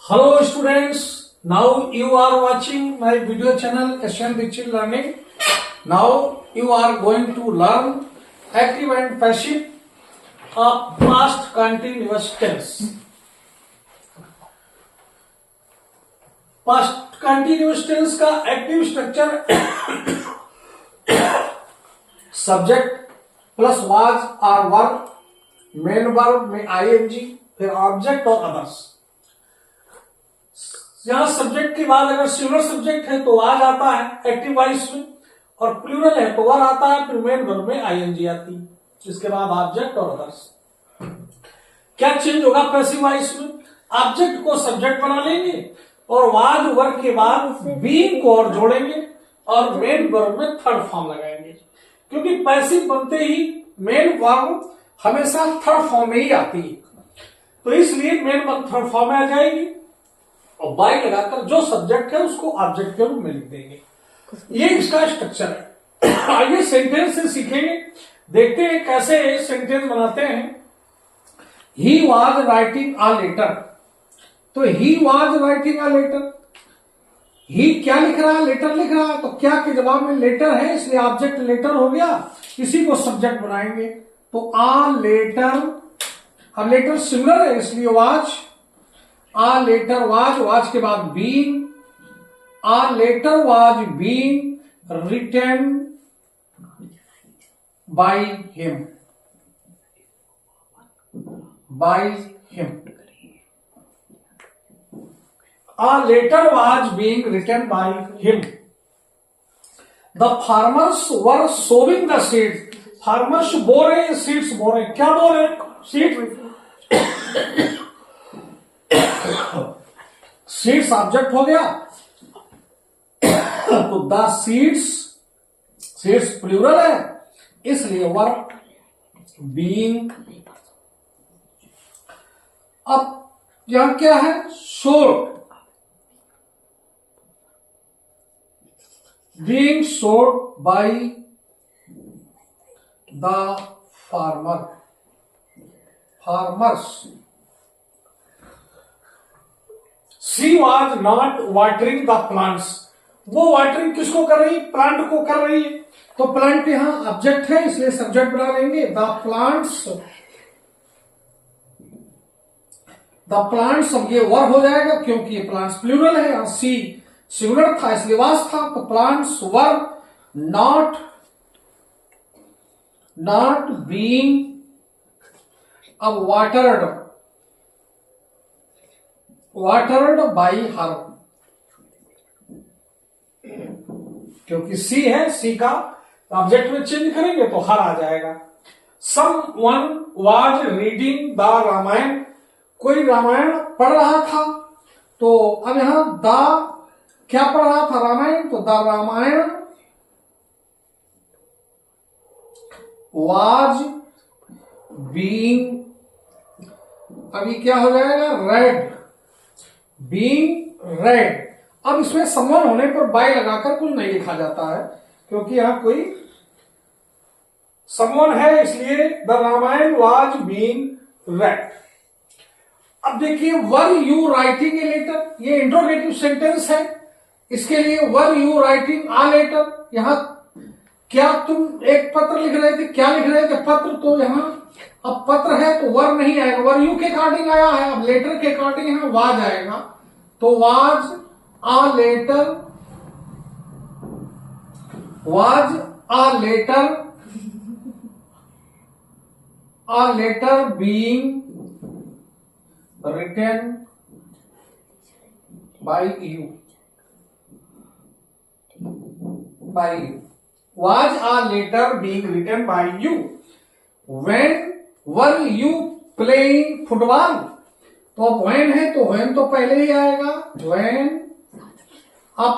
Hello students, now you are watching my video channel Asian Dikshit Learning. Now you are going to learn active and passive of past continuous tense. Past continuous tense का active structure subject plus was और verb, main verb में ING, फिर object और others. यहां subject के बाद अगर singular subject है तो वाज आता है एक्टिव वॉइस में, और प्लूरल है तो वर आता है, फिर मेन वर्ब में आईएनजी आती है, इसके बाद ऑब्जेक्ट और अदर्स. क्या चेंज होगा पैसिव वॉइस में? ऑब्जेक्ट को सब्जेक्ट बना लेंगे और वाज वर्ब के बाद बीइंग को और जोड़ेंगे और मेन वर्ब में थर्ड फॉर्म लगाएंगे, क्योंकि पैसिव बनते ही मेन वर्ब हमेशा थर्ड फॉर्म में ही आती है, तो इसलिए मेन वर्ब थर्ड फॉर्म में आ जाएगी और बाई लगाकर जो सब्जेक्ट है उसको ऑब्जेक्ट के रूप में लिख देंगे. ये इसका स्ट्रक्चर है. आइए सेंटेंस से सीखेंगे, देखते हैं कैसे सेंटेंस बनाते हैं. He was writing a letter, तो he was writing a letter, he क्या लिख रहा है? लेटर लिख रहा है, तो क्या के जवाब में लेटर है, इसलिए ऑब्जेक्ट लेटर हो गया, इसी को सब्जेक्ट बनाएंगे. तो आ लेटर, अब लेटर सिंगुलर है इसलिए was, a letter was, was के बाद being, a letter was being written by him, by him. A letter was being written by him. The farmers were sowing the seeds. Farmers बो रहे, seeds बो रहे. क्या बो रहे? Seeds. Seeds ऑब्जेक्ट हो गया, तो the seeds, seeds प्लूरल है इसलिए वर्ब being. अब यहां क्या है? sowed, being sowed by the farmer, farmers. She was not watering the plants. वो वाटरिंग किसको कर रही है? प्लांट को कर रही है, तो प्लांट यहां ऑब्जेक्ट है इसलिए सब्जेक्ट बना लेंगे. द प्लांट्स, द प्लांट्स, अब ये वर्ब हो जाएगा क्योंकि ये प्लांट्स प्लूरल है, सी सिंगुलर था इसलिए वाज था, तो प्लांट्स वर नॉट बीइंग अब वाटर्ड बाई हर, क्योंकि सी है, सी का ऑब्जेक्ट में चेंज करेंगे तो हर आ जाएगा. Someone was reading the Ramayana, कोई रामायण पढ़ रहा था, तो अब यहां द क्या पढ़ रहा था? रामायण, तो द रामायण वाज बीइंग, अभी क्या हो जाएगा? Red, being read. अब इसमें समवन होने पर बाय लगाकर कुछ नहीं लिखा जाता है, क्योंकि यहां कोई समवन है इसलिए the Ramayana was being read. अब देखिए, were you writing a letter, ये इंट्रोगेटिव सेंटेंस है, इसके लिए were you writing a letter, यहां क्या तुम एक पत्र लिख रहे थे? क्या लिख रहे थे? पत्र. तो यहां अब पत्र है तो वर नहीं आएगा, वर यू के अकॉर्डिंग आया है, अब लेटर के अकॉर्डिंग यहां वाज आएगा, तो was a letter, was a letter being written by you, by you. Was a letter being written by you? When were you playing football? तो अब when है तो when तो पहले ही आएगा, when. अब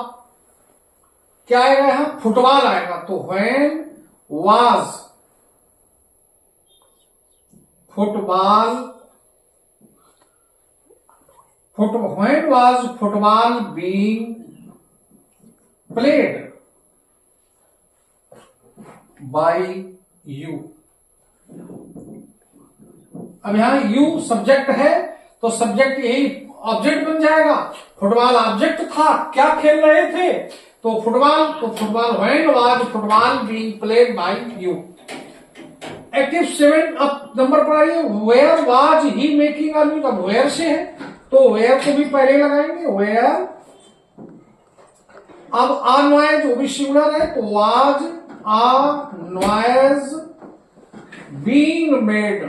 क्या आएगा? यहां फुटबॉल आएगा, तो when was football, when was football being played by you. अब यहां यू सब्जेक्ट है तो सब्जेक्ट यही ऑब्जेक्ट बन जाएगा। फुटबॉल ऑब्जेक्ट था, क्या खेल रहे थे तो football when was football being played by you. Active 7 अब नंबर पढ़ाइए, where was he making a news. अब वेयर से है तो वेयर को भी पहले लगाएंगे, वेयर। अब आ नॉइज वो भी सिंगुलर है तो was a noise being made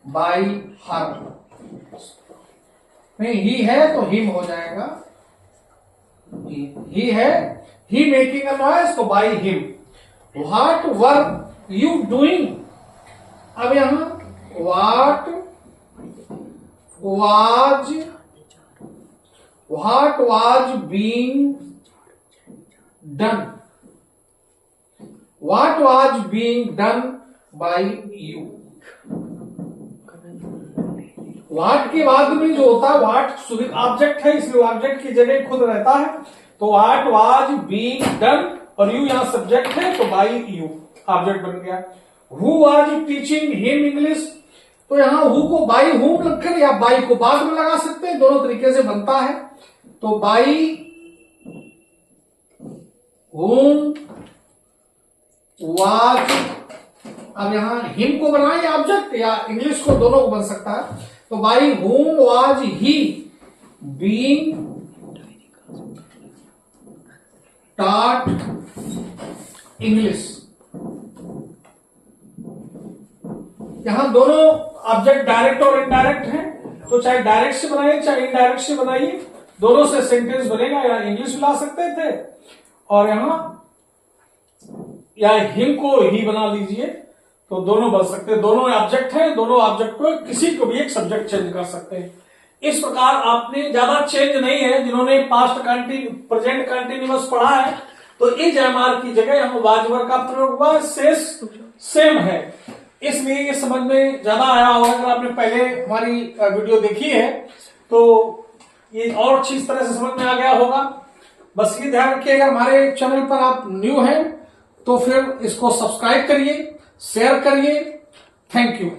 by her. नहीं ही है तो हिम हो जाएगा, ही है, ही मेकिंग अ नॉइज तो by him. What were you doing. अब यहां what was being done, what was being done by you. What के बाद में जो होता है, व्हाट ऑब्जेक्ट है इसलिए ऑब्जेक्ट की जगह खुद रहता है तो व्हाट वाज बीइंग डन और यू यहां सब्जेक्ट है तो बाय यू ऑब्जेक्ट बन गया। Who was teaching him English तो यहां हु को बाय हुम लगकर या बाय को बाद में लगा सकते हैं, दोनों तरीके से बनता है। तो बाय हुम वाज, अब यहां हिम को बनाए ऑब्जेक्ट या इंग्लिश को, दोनों को बन सकता है। तो by whom was he being taught English. यहां दोनों ऑब्जेक्ट डायरेक्ट और इनडायरेक्ट हैं तो चाहे डायरेक्ट से बनाइए चाहे इनडायरेक्ट से बनाइए, दोनों से सेंटेंस बनेगा। या इंग्लिश ला सकते थे और यहां या हिम को ही बना लीजिए तो दोनों बन सकते हैं। दोनों ऑब्जेक्ट हैं, दोनों ऑब्जेक्ट को किसी को भी एक सब्जेक्ट चेंज कर सकते हैं। इस प्रकार आपने ज्यादा चेंज नहीं है, जिन्होंने पास्ट प्रेजेंट कंटिन्यूअस पढ़ा है तो इज एमआर की जगह यहां वाजवर का प्रयोग हुआ, शेष सेम है, इसलिए ये समझ में ज्यादा आया होगा। अगर आपने पहले हमारी वीडियो देखी है तो ये और अच्छी तरह से समझ में आ गया होगा। बस ये ध्यान रखिए, अगर हमारे चैनल पर आप न्यू हैं तो फिर इसको सब्सक्राइब करिए, शेयर करिए। Thank you.